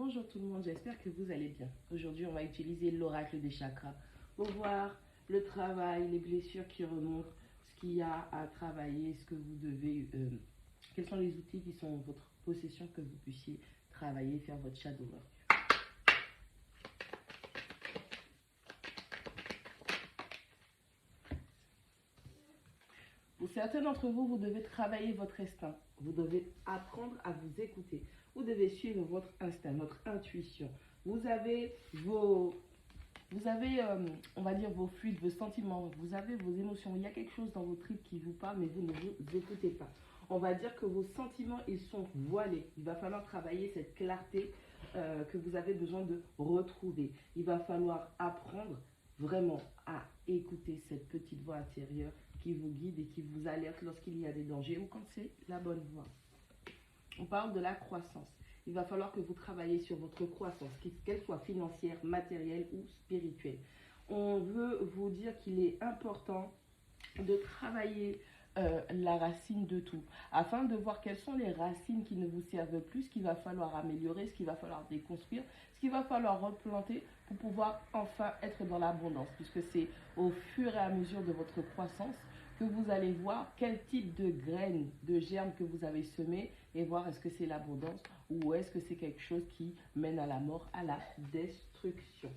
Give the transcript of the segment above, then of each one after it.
Bonjour tout le monde, j'espère que vous allez bien. Aujourd'hui, on va utiliser l'oracle des chakras pour voir le travail, les blessures qui remontent, ce qu'il y a à travailler, ce que vous devez, quels sont les outils qui sont en votre possession que vous puissiez travailler, faire votre shadow work. Pour certains d'entre vous, vous devez travailler votre instinct. Vous devez apprendre à vous écouter. Vous devez suivre votre instinct, votre intuition. Vous avez on va dire, vos fluides, vos sentiments, vous avez vos émotions. Il y a quelque chose dans vos tripes qui vous parle, mais vous ne vous écoutez pas. On va dire que vos sentiments, ils sont voilés. Il va falloir travailler cette clarté que vous avez besoin de retrouver. Il va falloir apprendre vraiment à écouter cette petite voix intérieure qui vous guide et qui vous alerte lorsqu'il y a des dangers ou quand c'est la bonne voie. On parle de la croissance. Il va falloir que vous travaillez sur votre croissance, qu'elle soit financière, matérielle ou spirituelle. On veut vous dire qu'il est important de travailler la racine de tout, afin de voir quelles sont les racines qui ne vous servent plus, ce qu'il va falloir améliorer, ce qu'il va falloir déconstruire, ce qu'il va falloir replanter pour pouvoir enfin être dans l'abondance, puisque c'est au fur et à mesure de votre croissance que vous allez voir quel type de graines, de germes que vous avez semés et voir est-ce que c'est l'abondance ou est-ce que c'est quelque chose qui mène à la mort, à la destruction.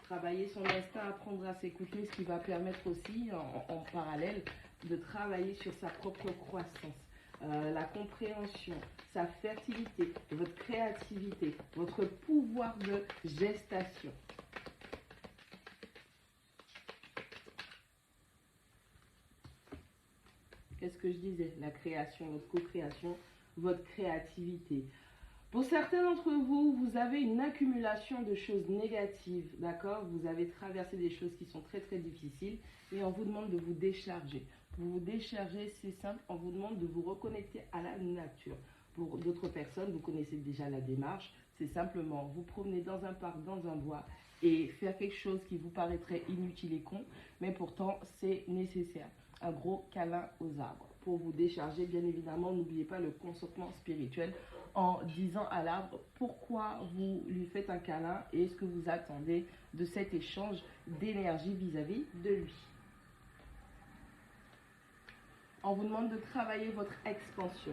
Travailler son instinct, apprendre à s'écouter, ce qui va permettre aussi en parallèle de travailler sur sa propre croissance, la compréhension, sa fertilité, votre créativité, votre pouvoir de gestation. Qu'est-ce que je disais? La création, votre co-création, votre créativité. Pour certains d'entre vous, vous avez une accumulation de choses négatives, d'accord? Vous avez traversé des choses qui sont très très difficiles et on vous demande de vous décharger. Pour vous décharger, c'est simple, on vous demande de vous reconnecter à la nature. Pour d'autres personnes, vous connaissez déjà la démarche, c'est simplement vous promener dans un parc, dans un bois et faire quelque chose qui vous paraîtrait inutile et con, mais pourtant c'est nécessaire. Un gros câlin aux arbres. Pour vous décharger, bien évidemment, n'oubliez pas le consentement spirituel en disant à l'arbre pourquoi vous lui faites un câlin et ce que vous attendez de cet échange d'énergie vis-à-vis de lui. On vous demande de travailler votre expansion,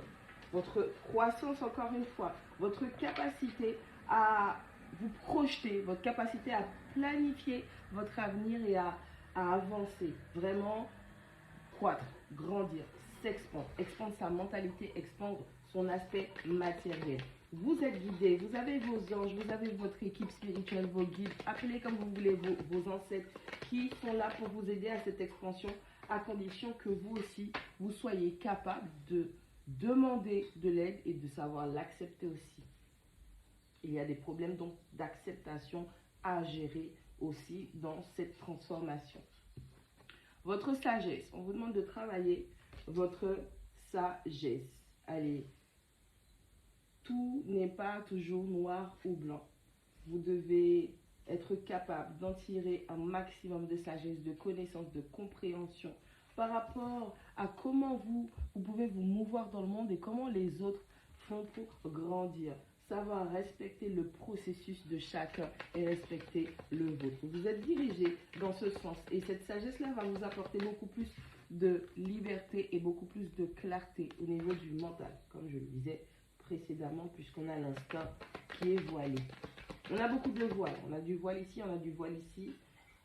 votre croissance encore une fois, votre capacité à vous projeter, votre capacité à planifier votre avenir et à avancer, vraiment croître, grandir, s'expandre, expandre sa mentalité, expandre son aspect matériel. Vous êtes guidé, vous avez vos anges, vous avez votre équipe spirituelle, vos guides, appelez comme vous voulez vos ancêtres qui sont là pour vous aider à cette expansion à condition que vous aussi, vous soyez capable de demander de l'aide et de savoir l'accepter aussi. Il y a des problèmes donc d'acceptation à gérer aussi dans cette transformation. Votre sagesse, on vous demande de travailler votre sagesse. Allez, tout n'est pas toujours noir ou blanc. Vous devez être capable d'en tirer un maximum de sagesse, de connaissance, de compréhension par rapport à comment vous pouvez vous mouvoir dans le monde et comment les autres font pour grandir. Savoir respecter le processus de chacun et respecter le vôtre. Vous êtes dirigé dans ce sens et cette sagesse-là va vous apporter beaucoup plus de liberté et beaucoup plus de clarté au niveau du mental, comme je le disais précédemment, puisqu'on a l'instinct qui est voilé. On a beaucoup de voiles, on a du voile ici, on a du voile ici,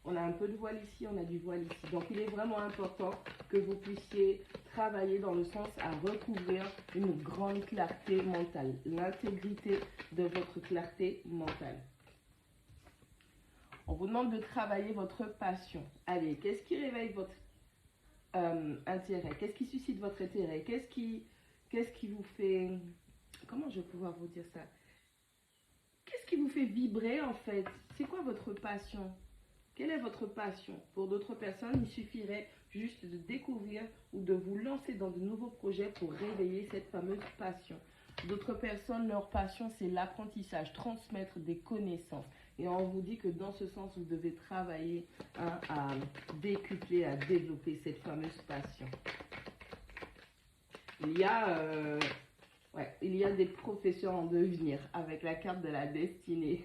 on a un peu de voile ici, on a du voile ici. Donc il est vraiment important que vous puissiez travailler dans le sens à recouvrir une grande clarté mentale, l'intégrité de votre clarté mentale. On vous demande de travailler votre passion. Allez, qu'est-ce qui réveille votre intérêt? Qu'est-ce qui suscite votre intérêt? Qu'est-ce qui vous fait... Comment je vais pouvoir vous dire ça? Qu'est-ce qui vous fait vibrer en fait? C'est quoi votre passion? Quelle est votre passion? Pour d'autres personnes, il suffirait juste de découvrir ou de vous lancer dans de nouveaux projets pour réveiller cette fameuse passion. D'autres personnes, leur passion, c'est l'apprentissage, transmettre des connaissances. Et on vous dit que dans ce sens, vous devez travailler à décupler, à développer cette fameuse passion. Il y a Ouais, il y a des professeurs en devenir avec la carte de la destinée.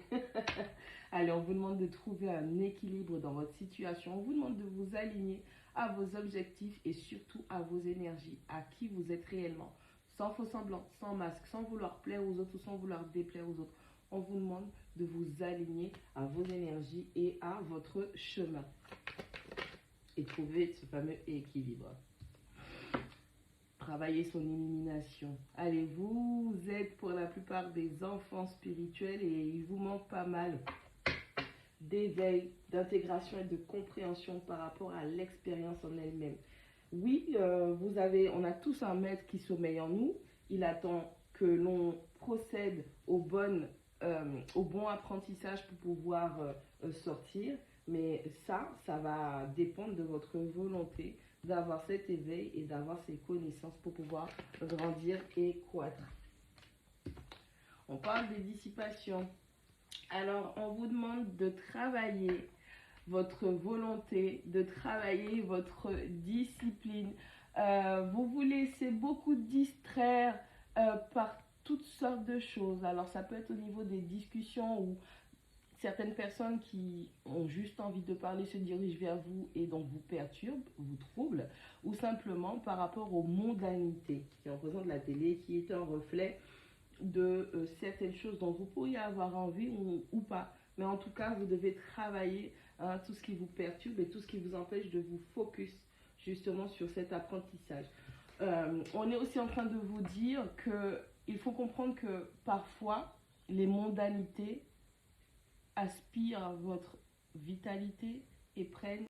Allez, on vous demande de trouver un équilibre dans votre situation. On vous demande de vous aligner à vos objectifs et surtout à vos énergies, à qui vous êtes réellement. Sans faux semblant, sans masque, sans vouloir plaire aux autres ou sans vouloir déplaire aux autres. On vous demande de vous aligner à vos énergies et à votre chemin. Et trouver ce fameux équilibre. Travailler son élimination. Allez, vous êtes pour la plupart des enfants spirituels et il vous manque pas mal d'éveil, d'intégration et de compréhension par rapport à l'expérience en elle-même. Oui, on a tous un maître qui sommeille en nous. Il attend que l'on procède au bon apprentissage pour pouvoir sortir. Mais ça va dépendre de votre volonté d'avoir cet éveil et d'avoir ces connaissances pour pouvoir grandir et croître. On parle des dissipations. Alors, on vous demande de travailler votre volonté, de travailler votre discipline. Vous vous laissez beaucoup distraire par toutes sortes de choses. Alors, ça peut être au niveau des discussions où certaines personnes qui ont juste envie de parler se dirigent vers vous et donc vous perturbent, vous troublent, ou simplement par rapport aux mondanités qui représentent la télé, qui est un reflet de certaines choses dont vous pourriez avoir envie ou pas. Mais en tout cas, vous devez travailler tout ce qui vous perturbe et tout ce qui vous empêche de vous focus justement sur cet apprentissage. On est aussi en train de vous dire qu'il faut comprendre que parfois, les mondanités aspirent à votre vitalité et prennent